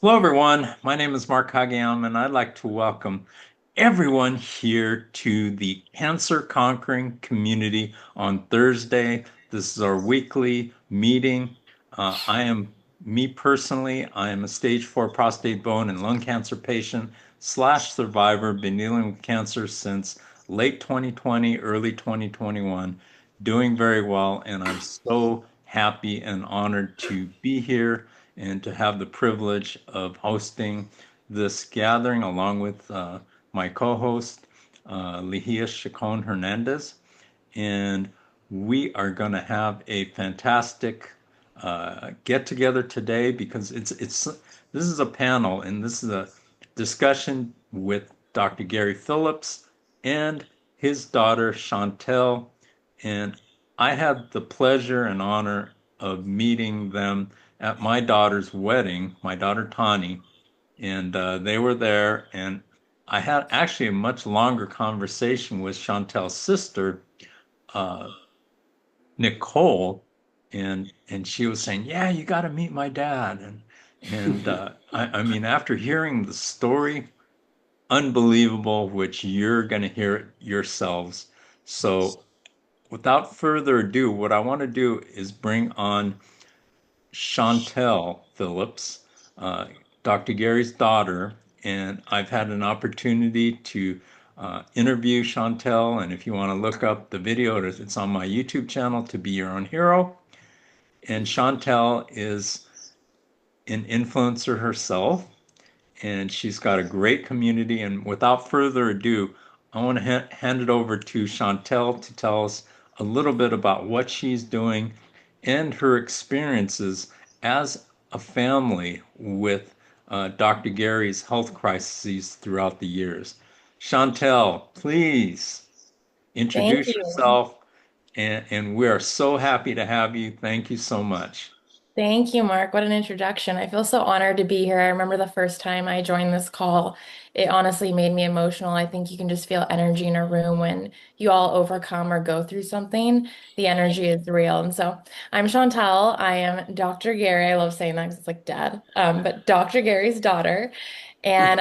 Hello, everyone. My name is Mark Hagayam, and I'd like to welcome everyone here to the Cancer Conquering Community on Thursday. This is our weekly meeting. Me personally, I am a stage 4 prostate bone and lung cancer patient slash survivor, been dealing with cancer since late 2020, early 2021, doing very well, and I'm so happy and honored to be here and to have the privilege of hosting this gathering along with my co-host, Lihia Chacon Hernandez. And we are going to have a fantastic get together today because it's this is a panel and this is a discussion with Dr. Gary Phillips and his daughter Chantelle. And I had the pleasure and honor of meeting them at my daughter's wedding, my daughter Tani, and they were there. And I had actually a much longer conversation with Chantel's sister, uh, Nicole, and she was saying, "Yeah, you got to meet my dad." I mean, after hearing the story, unbelievable, which you're going to hear it yourselves. So, without further ado, what I want to do is bring on Chantelle Phillips, uh, Dr. Gary's daughter, and I've had an opportunity to interview Chantelle. And if you want to look up the video, it's on my YouTube channel, To Be Your Own Hero. And Chantelle is an influencer herself, and she's got a great community. And without further ado, I want to hand it over to Chantelle to tell us a little bit about what she's doing and her experiences as a family with Dr. Gary's health crises throughout the years. Chantelle, please Thank introduce you. yourself, and we are so happy to have you. Thank you so much. Thank you, Mark. What an introduction. I feel so honored to be here. I remember the first time I joined this call, it honestly made me emotional. I think you can just feel energy in a room when you all overcome or go through something. The energy is real. And so I'm Chantal. I am Dr. Gary. I love saying that because it's like dad, but Dr. Gary's daughter. And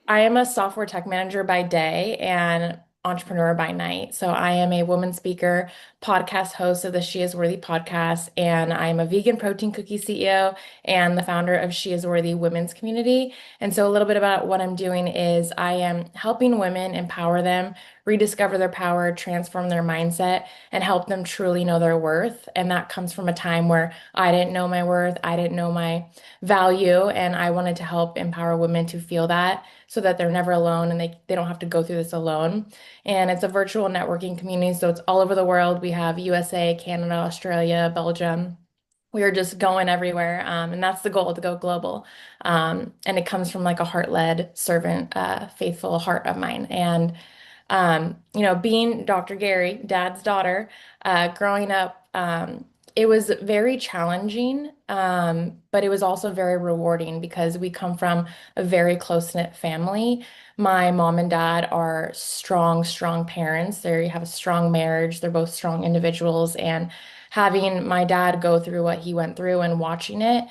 I am a software tech manager by day and entrepreneur by night. So I am a woman speaker, podcast host of the She Is Worthy podcast, and I'm a vegan protein cookie CEO and the founder of She Is Worthy Women's Community. And so a little bit about what I'm doing is I am helping women empower them, rediscover their power, transform their mindset, and help them truly know their worth. And that comes from a time where I didn't know my worth, I didn't know my value, and I wanted to help empower women to feel that so that they're never alone and they don't have to go through this alone. And it's a virtual networking community, so it's all over the world. We have USA, Canada, Australia, Belgium. We are just going everywhere, and that's the goal, to go global. And it comes from like a heart-led, servant, faithful heart of mine. And being Dr. Gary, Dad's daughter, growing up, it was very challenging, but it was also very rewarding because we come from a very close-knit family. My mom and dad are strong, strong parents. They have a strong marriage. They're both strong individuals. And having my dad go through what he went through and watching it,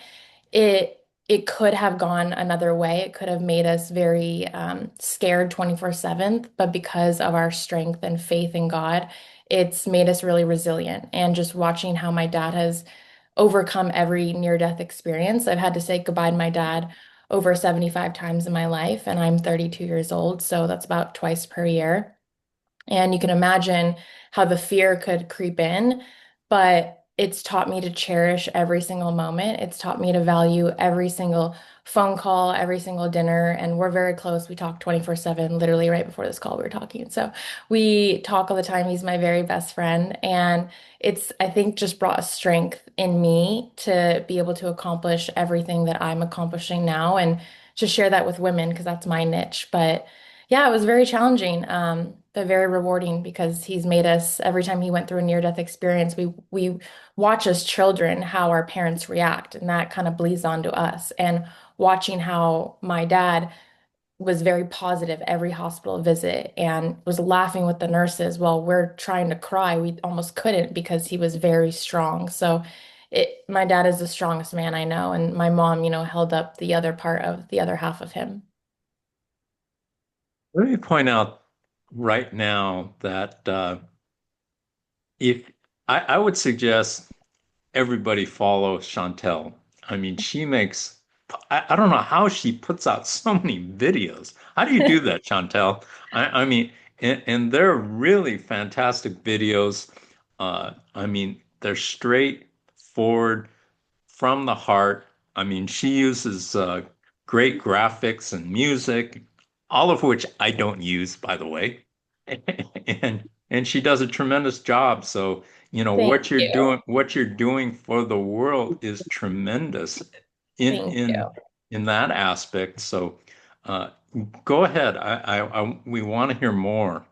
it could have gone another way. It could have made us very scared 24/7, but because of our strength and faith in God, it's made us really resilient. And just watching how my dad has overcome every near-death experience. I've had to say goodbye to my dad over 75 times in my life, and I'm 32 years old, so that's about twice per year. And you can imagine how the fear could creep in, but it's taught me to cherish every single moment. It's taught me to value every single phone call, every single dinner. And we're very close. We talk 24/7. Literally, right before this call, we were talking. So we talk all the time. He's my very best friend. And it's, I think, just brought a strength in me to be able to accomplish everything that I'm accomplishing now and to share that with women because that's my niche. But yeah, it was very challenging, but very rewarding because he's made us, every time he went through a near-death experience, we watch as children how our parents react, and that kind of bleeds onto us. And watching how my dad was very positive every hospital visit and was laughing with the nurses while we're trying to cry. We almost couldn't because he was very strong. So my dad is the strongest man I know, and my mom, held up the other part of the other half of him. Let me point out right now that if I would suggest everybody follow Chantelle. I mean, I don't know how she puts out so many videos. How do you do that, Chantelle? I mean, and they're really fantastic videos. I mean, they're straightforward from the heart. I mean, she uses great graphics and music, all of which I don't use, by the way. And she does a tremendous job. So, Thank you. what you're doing for the world is tremendous in Thank in you. in that aspect. So, uh, go ahead. We want to hear more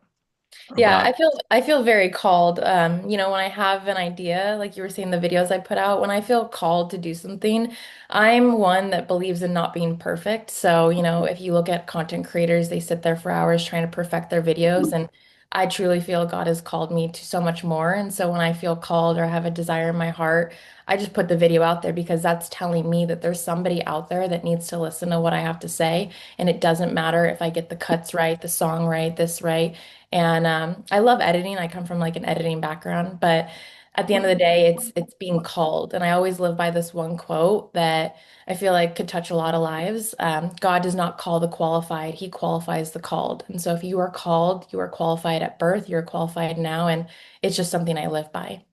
Yeah, I about. feel I feel very called. When I have an idea, like you were saying, the videos I put out, when I feel called to do something, I'm one that believes in not being perfect. So, if you look at content creators, they sit there for hours trying to perfect their videos, and I truly feel God has called me to so much more. And so when I feel called or have a desire in my heart, I just put the video out there because that's telling me that there's somebody out there that needs to listen to what I have to say. And it doesn't matter if I get the cuts right, the song right, this right. And I love editing. I come from like an editing background, but at the end of the day, it's being called. And I always live by this one quote that I feel like could touch a lot of lives. God does not call the qualified; He qualifies the called. And so, if you are called, you are qualified at birth. You're qualified now, and it's just something I live by.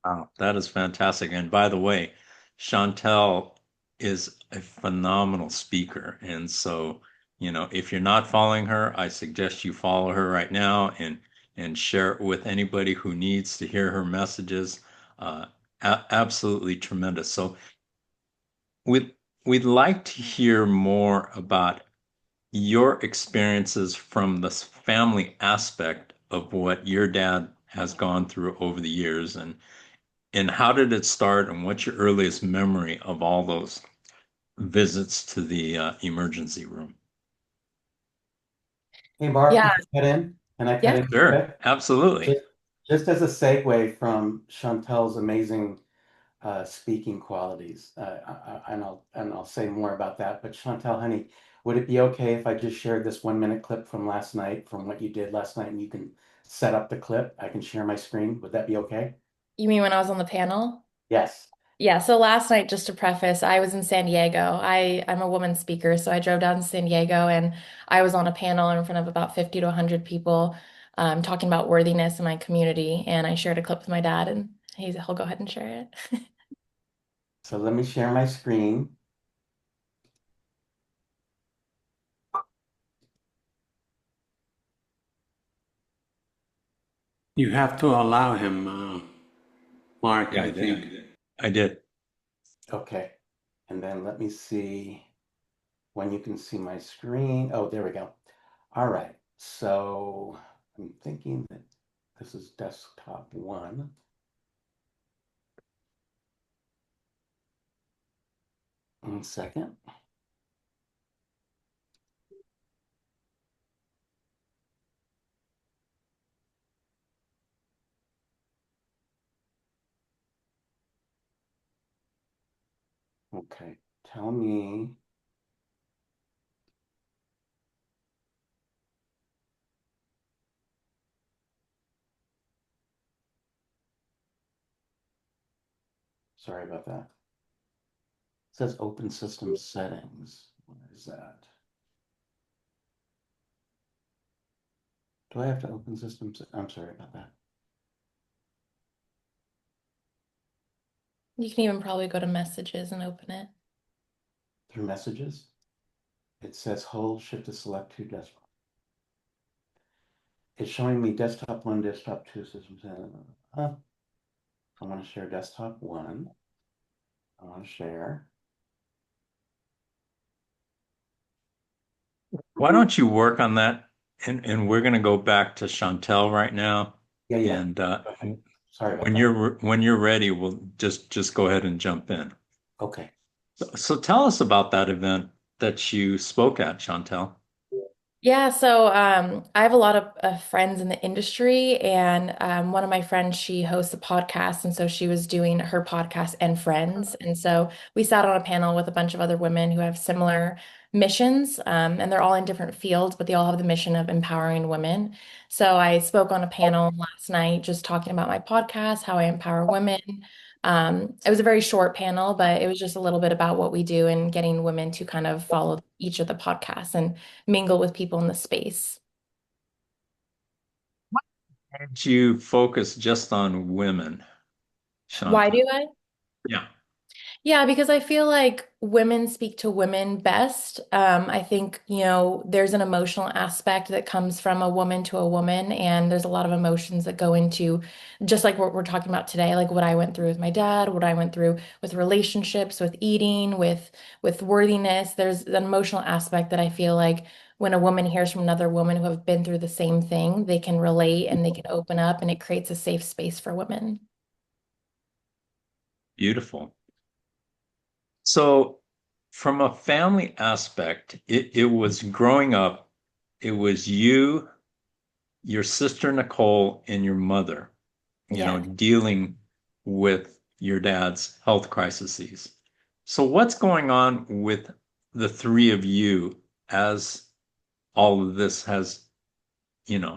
Wow, that is fantastic. And by the way, Chantel is a phenomenal speaker. And so, if you're not following her, I suggest you follow her right now and share it with anybody who needs to hear her messages. Absolutely tremendous. So we'd we'd like to hear more about your experiences from the family aspect of what your dad has gone through over the years and how did it start, and what's your earliest memory of all those visits to the emergency room? Hey, Mark, Yeah, can I cut in? Can I cut yeah. in real Sure, quick? absolutely. Just, just as a segue from Chantel's amazing speaking qualities, and I'll say more about that. But Chantel, honey, would it be okay if I just shared this 1 minute clip from last night, from what you did last night, and you can set up the clip? I can share my screen. Would that be okay? You mean when I was on the panel? Yes. Yeah, so last night, just to preface, I was in San Diego. I'm a woman speaker, so I drove down to San Diego and I was on a panel in front of about 50 to 100 people talking about worthiness in my community. And I shared a clip with my dad, and he'll go ahead and share it. So let me share my screen. You have to allow him, Mark, Yeah, I I did. think. I did. Okay. And then let me see when you can see my screen. Oh, there we go. All right. So I'm thinking that this is desktop one. One second. Okay. Tell me. Sorry about that. It says open system settings. What is that? Do I have to open systems? I'm sorry about that. You can even probably go to messages and open it. Through messages, it says hold shift to select to desktop. It's showing me desktop one, desktop two systems. I want to share desktop one. I want to share. Why don't you work on that? And we're going to go back to Chantel right now. Yeah, yeah. And Go ahead. Sorry about that. when you're ready, we'll just go ahead and jump in. Okay. So tell us about that event that you spoke at, Chantel. Yeah, so I have a lot of friends in the industry, and one of my friends, she hosts a podcast, and so she was doing her podcast and friends, and so we sat on a panel with a bunch of other women who have similar missions, and they're all in different fields, but they all have the mission of empowering women. So I spoke on a panel last night, just talking about my podcast, how I empower women. It was a very short panel, but it was just a little bit about what we do and getting women to kind of follow each of the podcasts and mingle with people in the space. Did you focus just on women, Why Shanta? do I? Yeah. Yeah, because I feel like women speak to women best. I think, there's an emotional aspect that comes from a woman to a woman, and there's a lot of emotions that go into just like what we're talking about today, like what I went through with my dad, what I went through with relationships, with eating, with worthiness. There's an emotional aspect that I feel like when a woman hears from another woman who have been through the same thing, they can relate and they can open up, and it creates a safe space for women. Beautiful. So, from a family aspect, it was growing up, it was you, your sister Nicole, and your mother, Yeah. dealing with your dad's health crises. So, what's going on with the three of you as all of this has,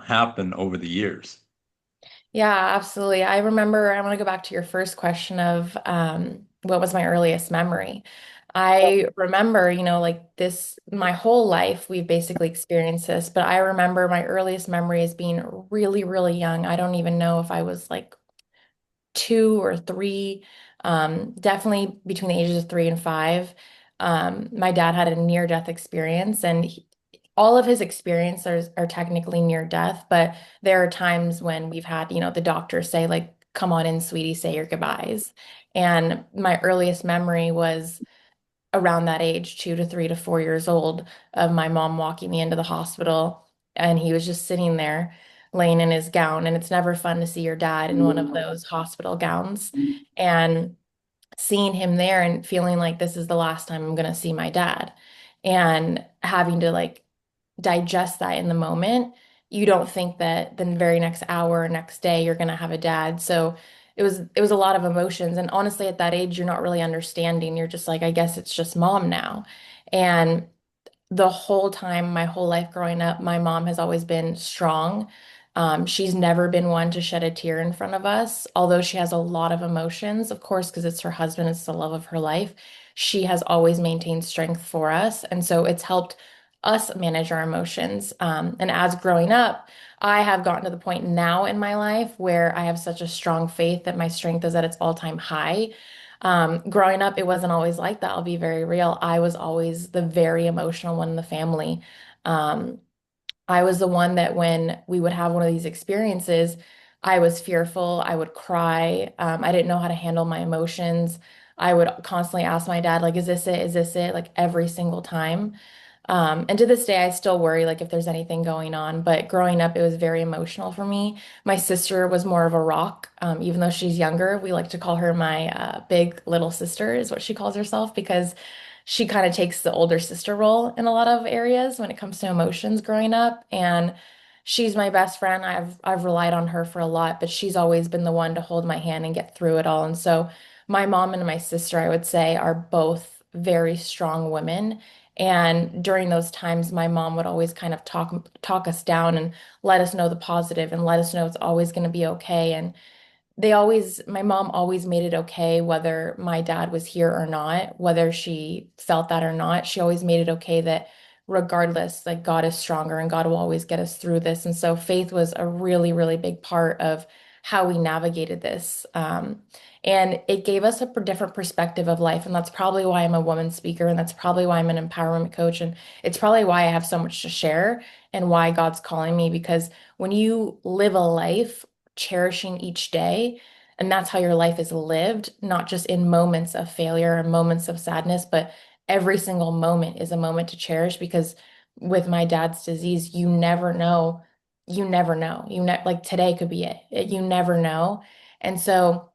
happened over the years? Yeah, absolutely. I remember, I want to go back to your first question of what was my earliest memory. I remember, like this, my whole life, we've basically experienced this, but I remember my earliest memory as being really, really young. I don't even know if I was like 2 or 3, definitely between the ages of 3 and 5. My dad had a near-death experience, and all of his experiences are technically near death, but there are times when we've had, the doctors say, like, come on in, sweetie, say your goodbyes. And my earliest memory was around that age, 2 to 3 to 4 years old, of my mom walking me into the hospital, and he was just sitting there laying in his gown. And it's never fun to see your dad in one of those hospital gowns. And seeing him there and feeling like this is the last time I'm going to see my dad, and having to like digest that in the moment. You don't think that the very next hour or next day you're going to have a dad. So it was a lot of emotions. And honestly, at that age, you're not really understanding. You're just like, I guess it's just mom now. And the whole time, my whole life growing up, my mom has always been strong. She's never been one to shed a tear in front of us, although she has a lot of emotions, of course, because it's her husband, it's the love of her life. She has always maintained strength for us. And so it's helped us manage our emotions. And as growing up, I have gotten to the point now in my life where I have such a strong faith that my strength is at its all-time high. Growing up, it wasn't always like that. I'll be very real. I was always the very emotional one in the family. Um, I was the one that when we would have one of these experiences, I was fearful. I would cry. I didn't know how to handle my emotions. I would constantly ask my dad, like, is this it? Is this it? Like every single time. And to this day, I still worry, like, if there's anything going on. But growing up, it was very emotional for me. My sister was more of a rock, even though she's younger. We like to call her my big little sister, is what she calls herself, because she kind of takes the older sister role in a lot of areas when it comes to emotions growing up. And she's my best friend. I've relied on her for a lot, but she's always been the one to hold my hand and get through it all. And so my mom and my sister, I would say, are both very strong women. And during those times, my mom would always kind of talk us down and let us know the positive and let us know it's always going to be okay. And my mom always made it okay whether my dad was here or not, whether she felt that or not. She always made it okay that regardless, like God is stronger and God will always get us through this. And so faith was a really, really big part of how we navigated this. And it gave us a different perspective of life. And that's probably why I'm a woman speaker. And that's probably why I'm an empowerment coach. And it's probably why I have so much to share and why God's calling me. Because when you live a life cherishing each day. And that's how your life is lived, not just in moments of failure and moments of sadness, but every single moment is a moment to cherish because with my dad's disease, you never know. You never know. Like today could be it. You never know. And so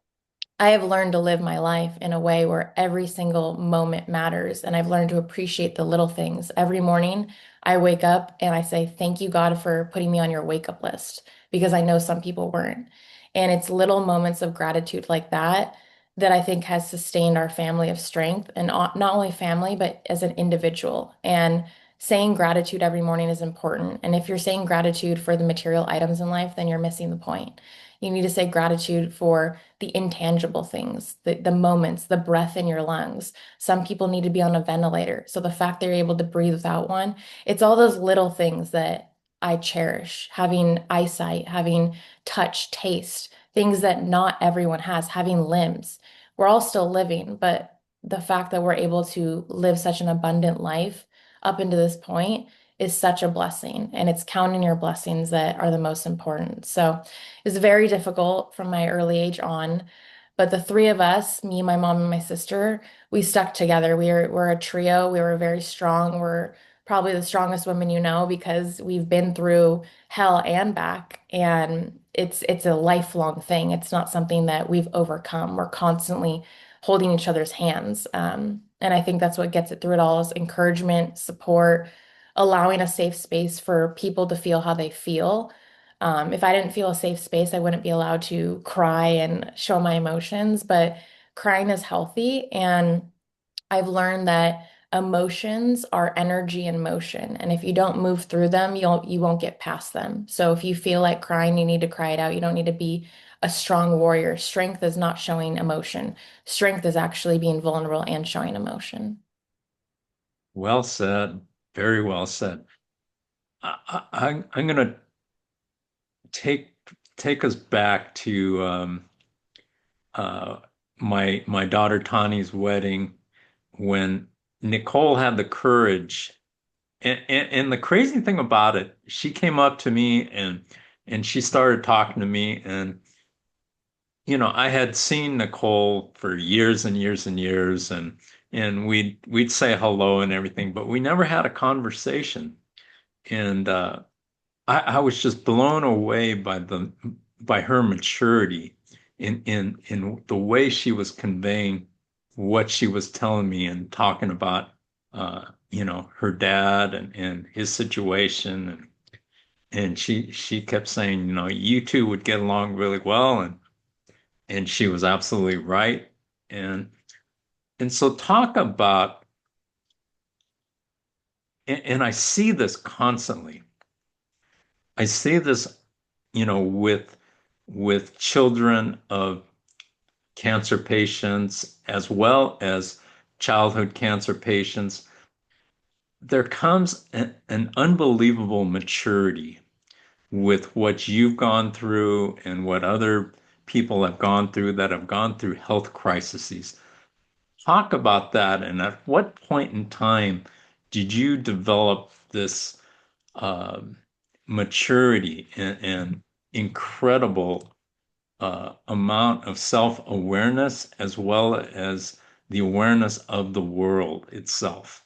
I have learned to live my life in a way where every single moment matters. And I've learned to appreciate the little things. Every morning, I wake up and I say, "Thank you, God, for putting me on your wake up list," because I know some people weren't. And it's little moments of gratitude like that that I think has sustained our family of strength, and not only family, but as an individual. And saying gratitude every morning is important. And if you're saying gratitude for the material items in life, then you're missing the point. You need to say gratitude for the intangible things, the moments, the breath in your lungs. Some people need to be on a ventilator. So the fact they're able to breathe without one, it's all those little things that I cherish. Having eyesight, having touch, taste, things that not everyone has, having limbs. We're all still living, but the fact that we're able to live such an abundant life up into this point is such a blessing. And it's counting your blessings that are the most important. So it was very difficult from my early age on. But the three of us, me, my mom, and my sister, we stuck together. We're a trio. We were very strong. We're probably the strongest women you know because we've been through hell and back. And it's a lifelong thing. It's not something that we've overcome. We're constantly holding each other's hands. And I think that's what gets it through it all is encouragement, support, allowing a safe space for people to feel how they feel. If I didn't feel a safe space, I wouldn't be allowed to cry and show my emotions, but crying is healthy. And I've learned that emotions are energy in motion. And if you don't move through them, you won't get past them. So if you feel like crying, you need to cry it out. You don't need to be a strong warrior. Strength is not showing emotion. Strength is actually being vulnerable and showing emotion. Well said. Very well said. I'm going to take take us back to uh, my daughter Tani's wedding when Nicole had the courage. And the crazy thing about it, she came up to me and she started talking to me. And I had seen Nicole for years and years and years, and we'd say hello and everything, but we never had a conversation. And I was just blown away by her maturity in the way she was conveying what she was telling me and talking about her dad and his situation, and she kept saying, you two would get along really well, and she was absolutely right. And so talk about, and I see this constantly. I see this, with children of cancer patients as well as childhood cancer patients. There comes an unbelievable maturity with what you've gone through and what other people have gone through that have gone through health crises. Talk about that, and at what point in time did you develop this uh, maturity and incredible amount of self-awareness as well as the awareness of the world itself?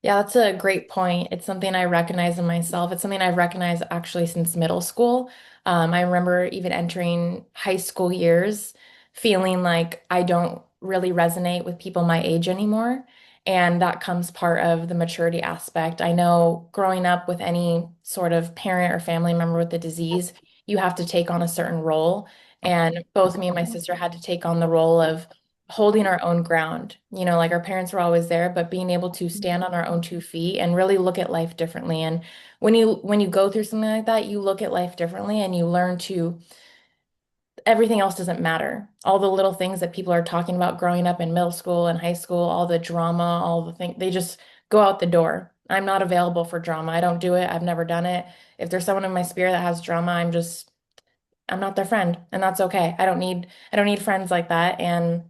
Yeah, that's a great point. It's something I recognize in myself. It's something I've recognized actually since middle school. I remember even entering high school years feeling like I don't really resonate with people my age anymore. And that comes part of the maturity aspect. I know growing up with any sort of parent or family member with the disease, you have to take on a certain role. And both me and my sister had to take on the role of holding our own ground. Like our parents were always there, but being able to stand on our own 2 feet and really look at life differently. And when you go through something like that, you look at life differently and you learn to everything else doesn't matter. All the little things that people are talking about growing up in middle school and high school, all the drama, all the things, they just go out the door. I'm not available for drama. I don't do it. I've never done it. If there's someone in my sphere that has drama, I'm not their friend, and that's okay. I don't need friends like that. And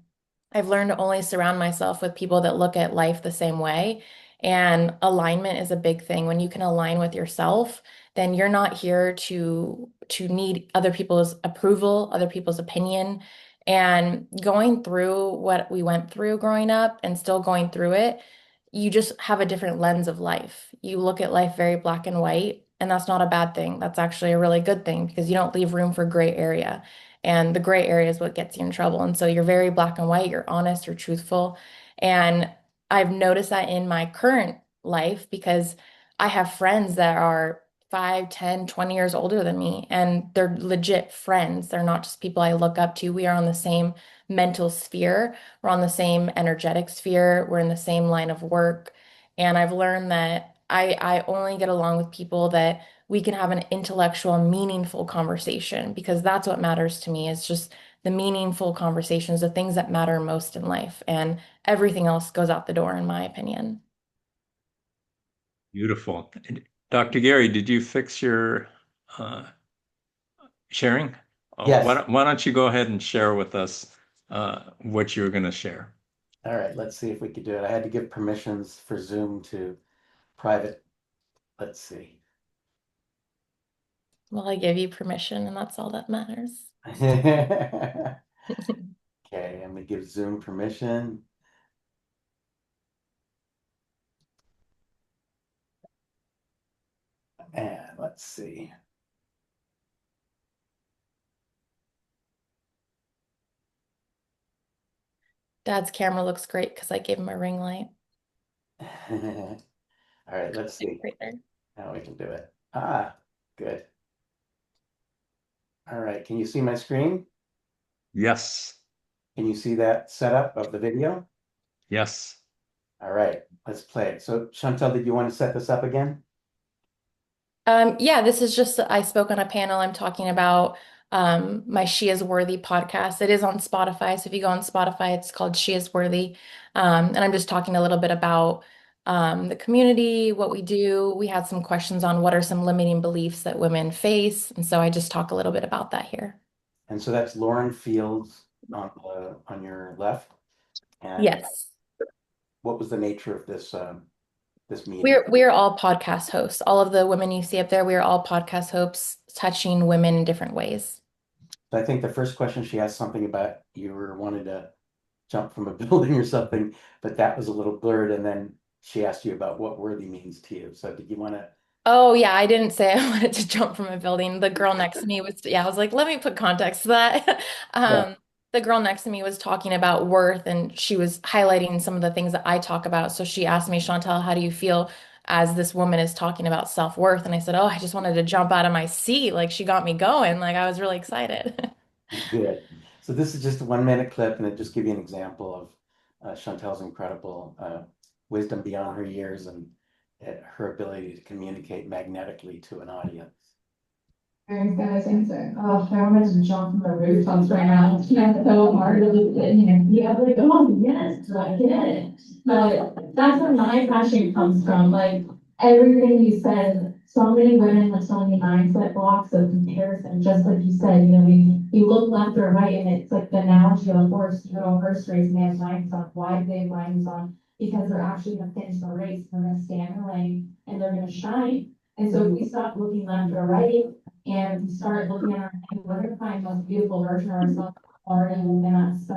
I've learned to only surround myself with people that look at life the same way. And alignment is a big thing. When you can align with yourself, then you're not here to need other people's approval, other people's opinion. And going through what we went through growing up and still going through it, you just have a different lens of life. You look at life very black and white, and that's not a bad thing. That's actually a really good thing because you don't leave room for gray area. And the gray area is what gets you in trouble. And so you're very black and white, you're honest, you're truthful. And I've noticed that in my current life because I have friends that are 5, 10, 20 years older than me, and they're legit friends. They're not just people I look up to. We are on the same mental sphere, we're on the same energetic sphere, we're in the same line of work. And I've learned that I only get along with people that we can have an intellectual, meaningful conversation because that's what matters to me is just the meaningful conversations, the things that matter most in life. And everything else goes out the door, in my opinion. Beautiful. Dr. Gary, did you fix your uh, sharing? Oh, Yes. why don't you go ahead and share with us what you're going to share? All right, let's see if we could do it. I had to give permissions for Zoom to private. Let's see. Well, I give you permission, and that's all that matters. Okay, I'm gonna give Zoom permission. And let's see. Dad's camera looks great because I gave him a ring light. All right, let's see Right there. how we can do it. Ah, good. All right, can you see my screen? Yes. Can you see that setup of the video? Yes. All right, let's play it. So Chantel, did you want to set this up again? Yeah, this is just I spoke on a panel. I'm talking about my She Is Worthy podcast. It is on Spotify. So if you go on Spotify, it's called She Is Worthy. And I'm just talking a little bit about the community, what we do. We had some questions on what are some limiting beliefs that women face. And so I just talk a little bit about that here. And so that's Lauren Fields on your left. And Yes. what was the nature of this meeting? We're all podcast hosts. All of the women you see up there, we are all podcast hosts touching women in different ways. So I think the first question she asked something about you were wanted to jump from a building or something, but that was a little blurred. And then she asked you about what worthy means to you. So did you want to? Oh yeah, I didn't say I wanted to jump from a building. The girl next to me was, yeah, I was like, let me put context to that. Yeah, The girl next to me was talking about worth and she was highlighting some of the things that I talk about. So she asked me, Chantel, how do you feel as this woman is talking about self-worth? And I said, oh, I just wanted to jump out of my seat. Like she got me going. Like I was really excited. good. So this is just a 1 minute clip, and it just give you an example of Chantel's incredible wisdom beyond her years and her ability to communicate magnetically to an audience. Very guys answer. Oh, I wanted to jump from the rooftops right now. It's so hard to look at him. Yeah, like, oh yes, I get it. But that's where my passion comes from. Like everything you said, so many women with so many mindset blocks of comparison. Just like you said, we look left or right, and it's like the analogy of a horse. You go to a horse race and they have lines on. Why do they have lines on? Because they're actually gonna finish the race. They're gonna stand in the lane and they're gonna shine. And so if we stop looking left or right and start looking at our life, we're gonna find the most beautiful version of ourselves already within us. So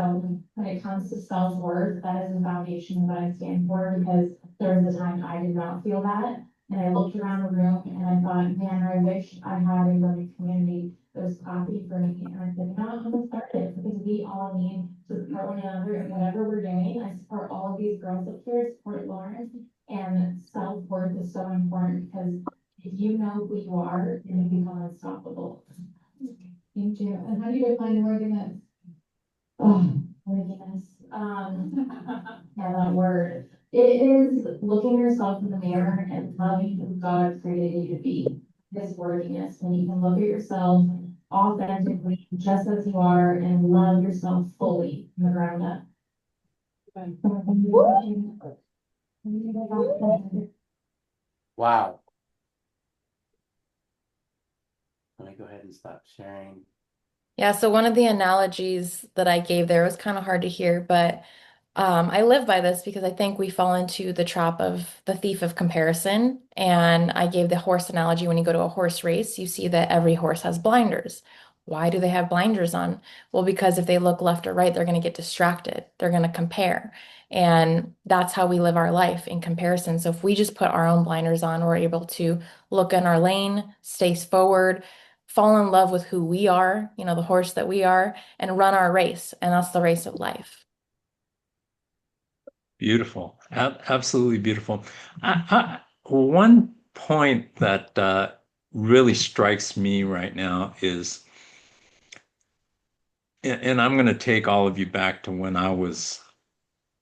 when it comes to self-worth, that is the foundation that I stand for because there was a time I did not feel that. And I looked around the room and I thought, man, I wish I had a loving community that was clapping for me. And I said, you know, I'm gonna start it because we all need to support one another and whatever we're doing. I support all of these girls up here, support Lauren. And self-worth is so important because if you know who you are, then you become unstoppable. Thank you. And how do you define worthiness? Oh, worthiness. Yeah, that word. It is looking yourself in the mirror and loving who God created you to be. This worthiness, when you can look at yourself authentically, just as you are, and love yourself fully from the ground up. Wow. Let me go ahead and stop sharing. Yeah, so one of the analogies that I gave there was kind of hard to hear, but I live by this because I think we fall into the trap of the thief of comparison. And I gave the horse analogy. When you go to a horse race, you see that every horse has blinders. Why do they have blinders on? Well, because if they look left or right, they're going to get distracted. They're going to compare. And that's how we live our life in comparison. So if we just put our own blinders on, we're able to look in our lane, stay forward, fall in love with who we are, the horse that we are, and run our race. And that's the race of life. Beautiful. Absolutely beautiful. One point that really strikes me right now is, and I'm going to take all of you back to when I was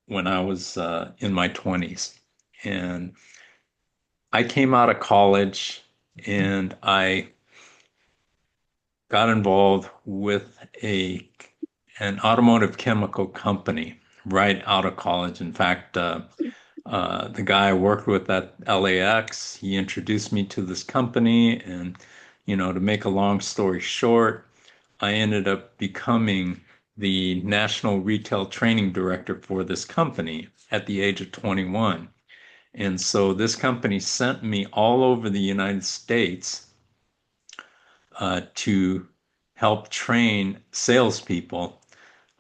in my 20s. And I came out of college and I got involved with a an automotive chemical company right out of college. In fact, the guy I worked with at LAX, he introduced me to this company, and to make a long story short, I ended up becoming the national retail training director for this company at the age of 21. And so this company sent me all over the United States to help train salespeople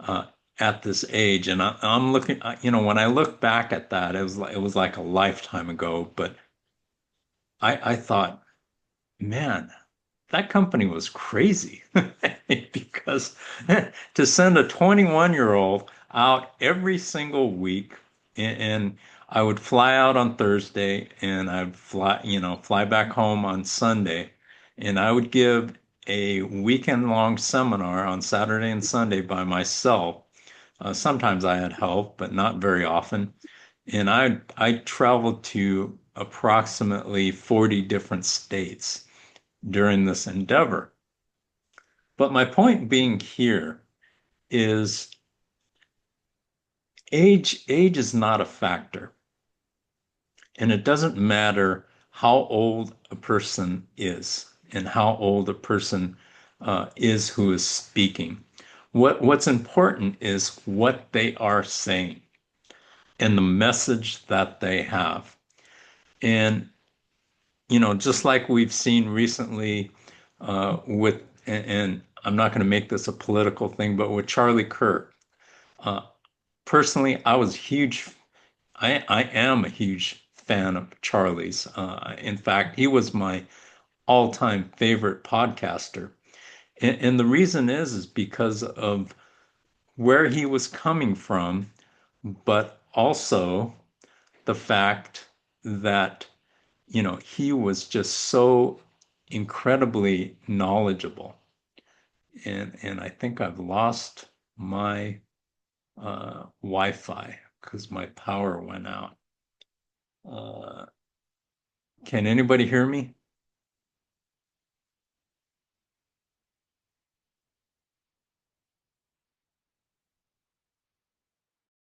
uh, at this age. And I'm looking, when I look back at that, it was like a lifetime ago. But I thought, man, that company was crazy because to send a 21-year-old out every single week, and I would fly out on Thursday and I'd fly back home on Sunday, and I would give a weekend-long seminar on Saturday and Sunday by myself. Sometimes I had help, but not very often. And I traveled to approximately 40 different states during this endeavor. But my point being here is age is not a factor. And it doesn't matter how old a person is and how old a person is who is speaking. What's important is what they are saying and the message that they have. And just like we've seen recently and I'm not going to make this a political thing, but with Charlie Kirk, uh, personally, I am a huge fan of Charlie's. In fact, he was my all-time favorite podcaster. And the reason is because of where he was coming from, but also the fact that he was just so incredibly knowledgeable. And I think I've lost my Wi-Fi because my power went out. Uh, can anybody hear me?